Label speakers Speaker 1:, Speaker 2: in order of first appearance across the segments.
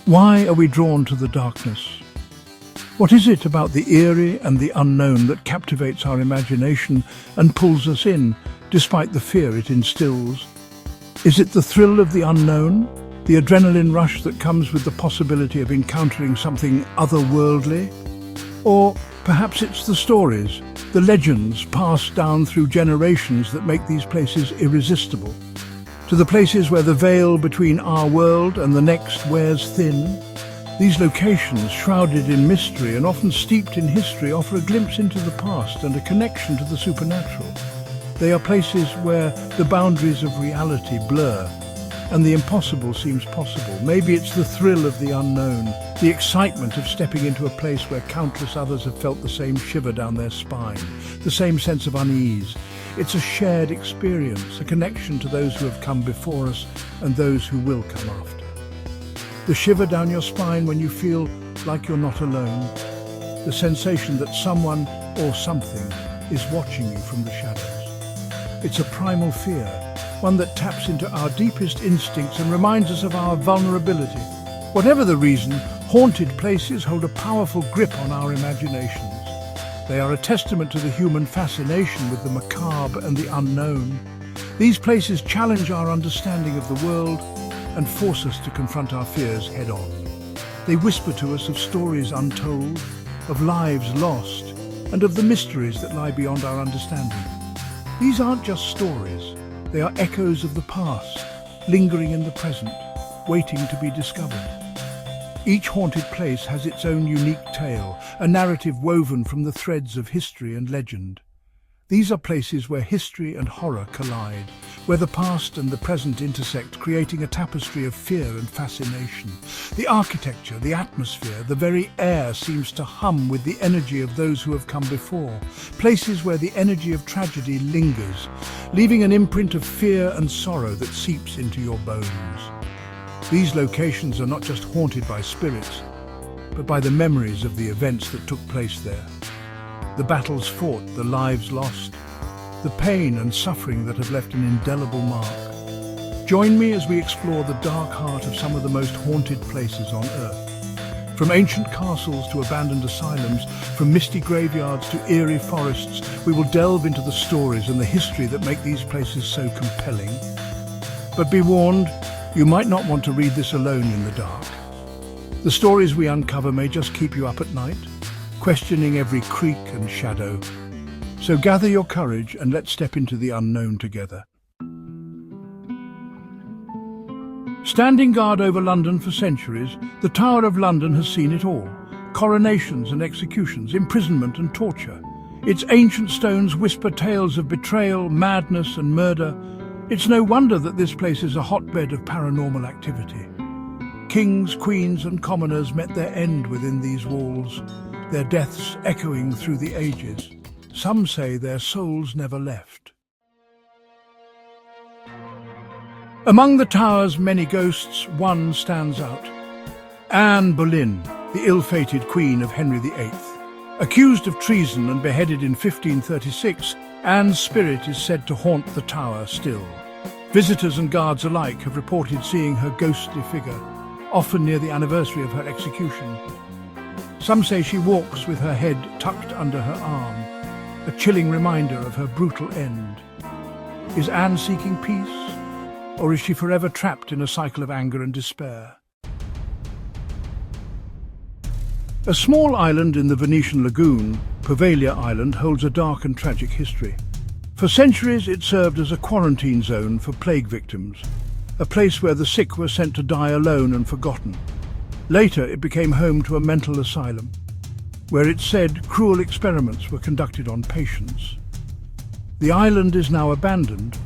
Speaker 1: Why are we drawn to the darkness? What is it about the eerie and the unknown that captivates our imagination and pulls us in, despite the fear it instills? Is it the thrill of the unknown, the adrenaline rush that comes with the possibility of encountering something otherworldly? Or perhaps it's the stories, the legends passed down through generations that make these places irresistible? To the places where the veil between our world and the next wears thin, these locations, shrouded in mystery and often steeped in history, offer a glimpse into the past and a connection to the supernatural. They are places where the boundaries of reality blur and the impossible seems possible. Maybe it's the thrill of the unknown, the excitement of stepping into a place where countless others have felt the same shiver down their spine, the same sense of unease. It's a shared experience, a connection to those who have come before us and those who will come after. The shiver down your spine when you feel like you're not alone. The sensation that someone or something is watching you from the shadows. It's a primal fear, one that taps into our deepest instincts and reminds us of our vulnerability. Whatever the reason, haunted places hold a powerful grip on our imaginations. They are a testament to the human fascination with the macabre and the unknown. These places challenge our understanding of the world and force us to confront our fears head-on. They whisper to us of stories untold, of lives lost, and of the mysteries that lie beyond our understanding. These aren't just stories. They are echoes of the past, lingering in the present, waiting to be discovered. Each haunted place has its own unique tale, a narrative woven from the threads of history and legend. These are places where history and horror collide, where the past and the present intersect, creating a tapestry of fear and fascination. The architecture, the atmosphere, the very air seems to hum with the energy of those who have come before. Places where the energy of tragedy lingers, leaving an imprint of fear and sorrow that seeps into your bones. These locations are not just haunted by spirits, but by the memories of the events that took place there. The battles fought, the lives lost, the pain and suffering that have left an indelible mark. Join me as we explore the dark heart of some of the most haunted places on Earth. From ancient castles to abandoned asylums, from misty graveyards to eerie forests, we will delve into the stories and the history that make these places so compelling. But be warned, you might not want to read this alone in the dark. The stories we uncover may just keep you up at night, questioning every creak and shadow. So gather your courage and let's step into the unknown together. Standing guard over London for centuries, the Tower of London has seen it all. Coronations and executions, imprisonment and torture. Its ancient stones whisper tales of betrayal, madness and murder. It's no wonder that this place is a hotbed of paranormal activity. Kings, queens and commoners met their end within these walls, their deaths echoing through the ages. Some say their souls never left. Among the tower's many ghosts, one stands out. Anne Boleyn, the ill-fated queen of Henry VIII. Accused of treason and beheaded in 1536, Anne's spirit is said to haunt the tower still. Visitors and guards alike have reported seeing her ghostly figure, often near the anniversary of her execution. Some say she walks with her head tucked under her arm, a chilling reminder of her brutal end. Is Anne seeking peace, or is she forever trapped in a cycle of anger and despair? A small island in the Venetian lagoon, Poveglia Island, holds a dark and tragic history. For centuries it served as a quarantine zone for plague victims, a place where the sick were sent to die alone and forgotten. Later it became home to a mental asylum, where it's said cruel experiments were conducted on patients. The island is now abandoned,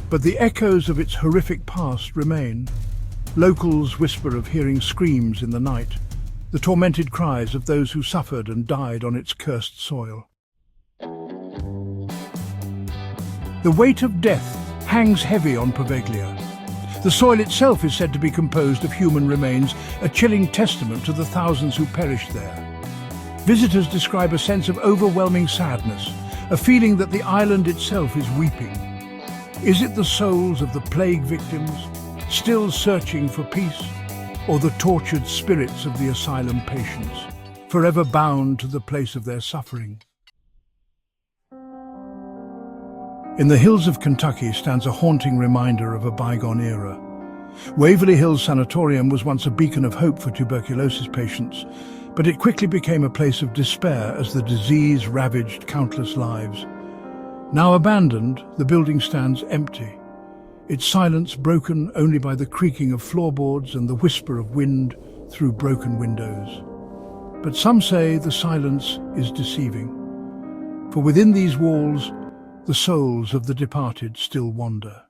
Speaker 1: but the echoes of its horrific past remain. Locals whisper of hearing screams in the night, the tormented cries of those who suffered and died on its cursed soil. The weight of death hangs heavy on Poveglia. The soil itself is said to be composed of human remains, a chilling testament to the thousands who perished there. Visitors describe a sense of overwhelming sadness, a feeling that the island itself is weeping. Is it the souls of the plague victims, still searching for peace? or the tortured spirits of the asylum patients, forever bound to the place of their suffering. In the hills of Kentucky stands a haunting reminder of a bygone era. Waverly Hills Sanatorium was once a beacon of hope for tuberculosis patients, but it quickly became a place of despair as the disease ravaged countless lives. Now abandoned, the building stands empty, its silence broken only by the creaking of floorboards and the whisper of wind through broken windows. But some say the silence is deceiving, for within these walls, the souls of the departed still wander.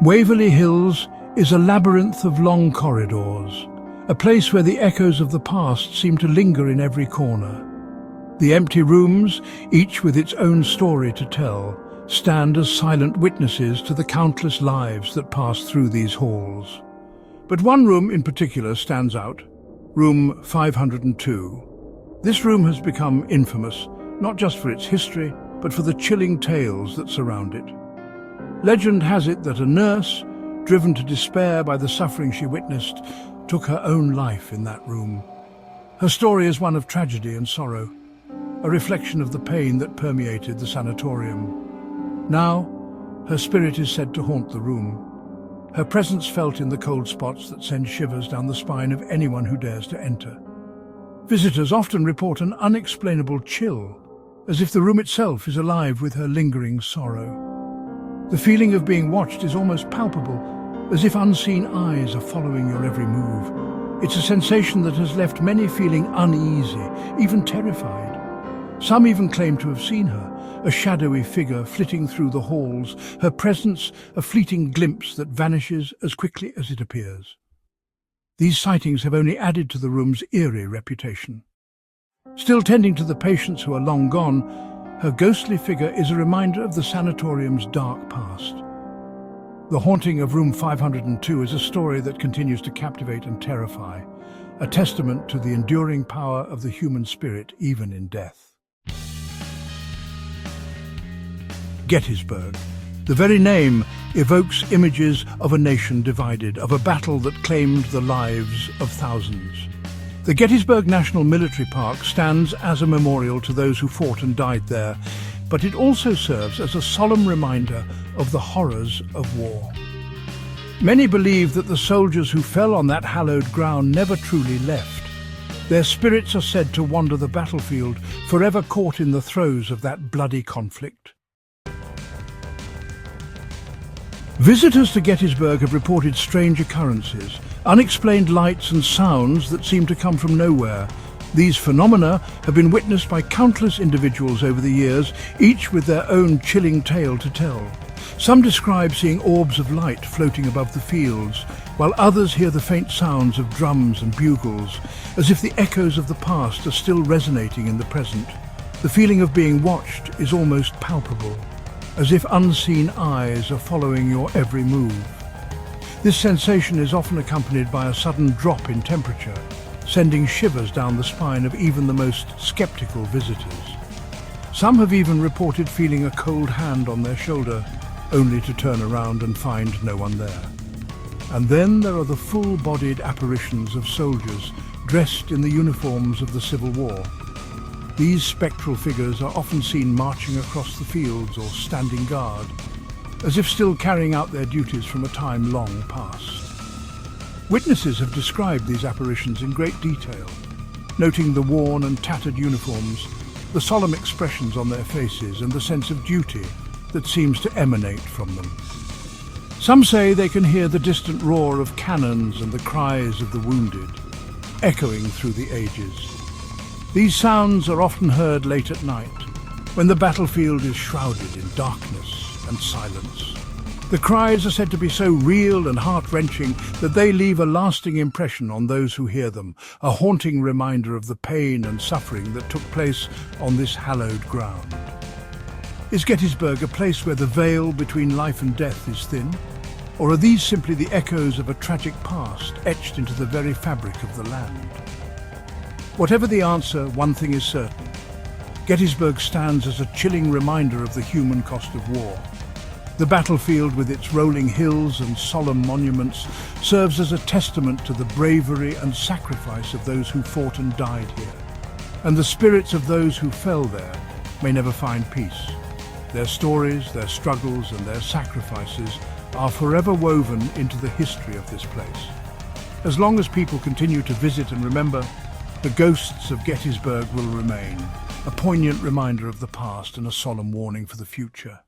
Speaker 1: Waverly Hills is a labyrinth of long corridors, a place where the echoes of the past seem to linger in every corner. The empty rooms, each with its own story to tell, stand as silent witnesses to the countless lives that pass through these halls. But one room in particular stands out, room 502. This room has become infamous, not just for its history, but for the chilling tales that surround it. Legend has it that a nurse, driven to despair by the suffering she witnessed, took her own life in that room. Her story is one of tragedy and sorrow, a reflection of the pain that permeated the sanatorium. Now, her spirit is said to haunt the room, her presence felt in the cold spots that send shivers down the spine of anyone who dares to enter. Visitors often report an unexplainable chill, as if the room itself is alive with her lingering sorrow. The feeling of being watched is almost palpable, as if unseen eyes are following your every move. It's a sensation that has left many feeling uneasy, even terrified. Some even claim to have seen her, a shadowy figure flitting through the halls, her presence a fleeting glimpse that vanishes as quickly as it appears. These sightings have only added to the room's eerie reputation. Still tending to the patients who are long gone, her ghostly figure is a reminder of the sanatorium's dark past. The haunting of room 502 is a story that continues to captivate and terrify, a testament to the enduring power of the human spirit even in death. Gettysburg. The very name evokes images of a nation divided, of a battle that claimed the lives of thousands. The Gettysburg National Military Park stands as a memorial to those who fought and died there, but it also serves as a solemn reminder of the horrors of war. Many believe that the soldiers who fell on that hallowed ground never truly left. Their spirits are said to wander the battlefield, forever caught in the throes of that bloody conflict. Visitors to Gettysburg have reported strange occurrences, unexplained lights and sounds that seem to come from nowhere. These phenomena have been witnessed by countless individuals over the years, each with their own chilling tale to tell. Some describe seeing orbs of light floating above the fields, while others hear the faint sounds of drums and bugles, as if the echoes of the past are still resonating in the present. The feeling of being watched is almost palpable, as if unseen eyes are following your every move. This sensation is often accompanied by a sudden drop in temperature, sending shivers down the spine of even the most skeptical visitors. Some have even reported feeling a cold hand on their shoulder, only to turn around and find no one there. And then there are the full-bodied apparitions of soldiers dressed in the uniforms of the Civil War. These spectral figures are often seen marching across the fields or standing guard, as if still carrying out their duties from a time long past. Witnesses have described these apparitions in great detail, noting the worn and tattered uniforms, the solemn expressions on their faces, and the sense of duty that seems to emanate from them. Some say they can hear the distant roar of cannons and the cries of the wounded, echoing through the ages. These sounds are often heard late at night, when the battlefield is shrouded in darkness and silence. The cries are said to be so real and heart-wrenching that they leave a lasting impression on those who hear them, a haunting reminder of the pain and suffering that took place on this hallowed ground. Is Gettysburg a place where the veil between life and death is thin? Or are these simply the echoes of a tragic past etched into the very fabric of the land? Whatever the answer, one thing is certain. Gettysburg stands as a chilling reminder of the human cost of war. The battlefield, with its rolling hills and solemn monuments, serves as a testament to the bravery and sacrifice of those who fought and died here. And the spirits of those who fell there may never find peace. Their stories, their struggles, and their sacrifices are forever woven into the history of this place. As long as people continue to visit and remember, the ghosts of Gettysburg will remain, a poignant reminder of the past and a solemn warning for the future.